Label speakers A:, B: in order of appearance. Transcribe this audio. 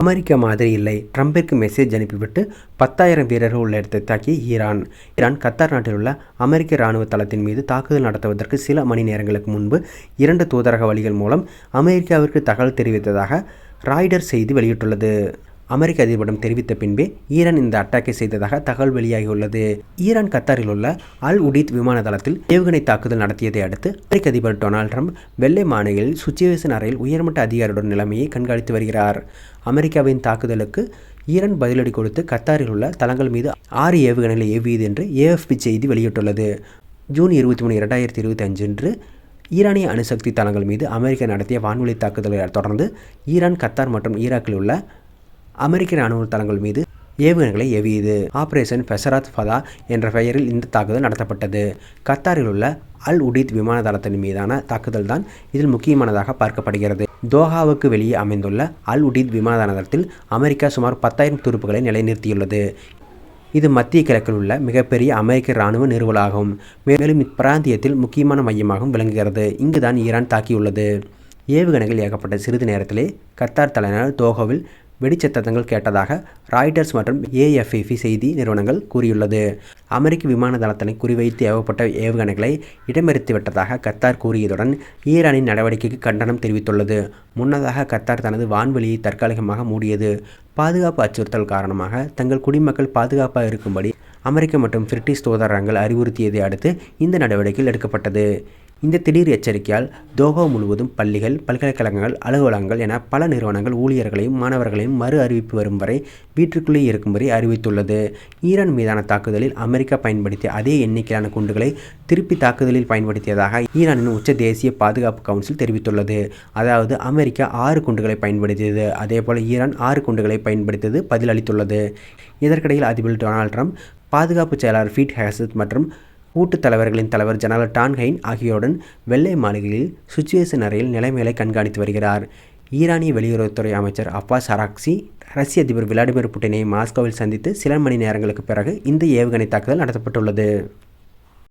A: America மாதிரி இல்லை. ட்ரம்பிற்கு message அனுப்பிவிட்டு 10,000 வீரர்கள் உள்ள இடத்தை தாக்கிய ஈரான் கத்தார் நாட்டில் உள்ள அமெரிக்க இராணுவ தளத்தின் மீது தாக்குதல் நடத்துவதற்கு சில மணி நேரங்களுக்கு முன்பு 2 தூதரக வழிகள் மூலம் அமெரிக்காவிற்கு தகவல் தெரிவித்ததாக ராய்டர்ஸ் செய்தி வெளியிட்டுள்ளது. அமெரிக்க அதிபரிடம் தெரிவித்த பின்பே ஈரான் இந்த அட்டாக்கை செய்ததாக தகவல் வெளியாகியுள்ளது. ஈரான் கத்தாரில் உள்ள அல் உடீத் விமான தளத்தில் ஏவுகணை தாக்குதல் நடத்தியதை அடுத்து அமெரிக்க அதிபர் டொனால்ட் ட்ரம்ப் வெள்ளை மாளிகையில் சுச்சுவேஷன் அறையில் உயர்மட்ட அதிகாரியுடன் நிலைமையை கண்காணித்து வருகிறார். அமெரிக்காவின் தாக்குதலுக்கு ஈரான் பதிலடி கொடுத்து கத்தாரில் உள்ள தளங்கள் மீது 6 ஏவுகணைகளை ஏவியது என்று AFP செய்தி வெளியிட்டுள்ளது. ஜூன் 23, 2025 அன்று ஈரானிய அணுசக்தி தளங்கள் மீது அமெரிக்கா நடத்திய வான்வெளி தாக்குதலை தொடர்ந்து ஈரான், கத்தார் மற்றும் ஈராக்கில் உள்ள அமெரிக்க இராணுவ தளங்கள் மீது ஏவுகணைகளை ஏவியது. ஆபரேஷன் பெஷராத் ஃபதா என்ற பெயரில் இந்த தாக்குதல் நடத்தப்பட்டது. கத்தாரில் உள்ள அல் உடீத் விமான தளத்தின் மீதான தாக்குதல் தான் இதில் முக்கியமானதாக பார்க்கப்படுகிறது. தோஹாவுக்கு வெளியே அமைந்துள்ள அல் உடீத் விமான தளத்தில் அமெரிக்கா சுமார் 10,000 துருப்புகளை நிலைநிறுத்தியுள்ளது. இது மத்திய கிழக்கில் உள்ள மிகப்பெரிய அமெரிக்க இராணுவ நிறுவலாகும். மேலும் இப்பிராந்தியத்தில் முக்கியமான மையமாகவும் விளங்குகிறது. இங்குதான் ஈரான் தாக்கியுள்ளது. ஏவுகணைகள் ஏகப்பட்ட சிறிது நேரத்திலே கத்தார் தலைநகர் தோஹாவில் வெடிச்சத்தங்கள் கேட்டதாக ராய்டர்ஸ் மற்றும் AFP செய்தி நிறுவனங்கள் கூறியுள்ளது. அமெரிக்க விமான தளத்தினை குறிவைத்து ஏவப்பட்ட ஏவுகணைகளை இடமறித்துவிட்டதாக கத்தார் கூறியதுடன் ஈரானின் நடவடிக்கைக்கு கண்டனம் தெரிவித்துள்ளது. முன்னதாக கத்தார் தனது வான்வெளியை தற்காலிகமாக மூடியது. பாதுகாப்பு அச்சுறுத்தல் காரணமாக தங்கள் குடிமக்கள் பாதுகாப்பாக இருக்கும்படி அமெரிக்க மற்றும் பிரிட்டிஷ் தூதரகங்கள் அறிவுறுத்தியதை அடுத்து இந்த நடவடிக்கை எடுக்கப்பட்டது. இந்த திடீர் எச்சரிக்கையால் தோஹா முழுவதும் பள்ளிகள், பல்கலைக்கழகங்கள், அலுவலகங்கள் என பல நிறுவனங்கள் ஊழியர்களையும் மாணவர்களையும் மறு அறிவிப்பு வரும் வரை வீட்டிற்குள்ளே இருக்கும்படி அறிவித்துள்ளது. ஈரான் மீதான தாக்குதலில் அமெரிக்கா பயன்படுத்திய அதே எண்ணிக்கையிலான குண்டுகளை திருப்பி தாக்குதலில் பயன்படுத்தியதாக ஈரானின் உச்ச தேசிய பாதுகாப்பு கவுன்சில் தெரிவித்துள்ளது. அதாவது அமெரிக்கா 6 குண்டுகளை பயன்படுத்தியது, அதேபோல ஈரான் 6 குண்டுகளை பயன்படுத்தியது பதிலளித்துள்ளது. இதற்கிடையில் அதிபர் டொனால்ட் ட்ரம்ப், பாதுகாப்பு செயலாளர் பீட் ஹெக்ஸத் மற்றும் கூட்டுத் தலைவர்களின் தலைவர் ஜெனரல் டான் ஹைன் ஆகியோருடன் வெள்ளை மாளிகையில் சுச்சுவேஷன் அறையில் நிலைமைகளை கண்காணித்து வருகிறார். ஈரானிய வெளியுறவுத்துறை அமைச்சர் அப்பாஸ் அராக்சி ரஷ்ய அதிபர் விளாடிமிர் புட்டினை மாஸ்கோவில் சந்தித்து சில மணி நேரங்களுக்கு பிறகு இந்த ஏவுகணை தாக்குதல் நடத்தப்பட்டுள்ளது.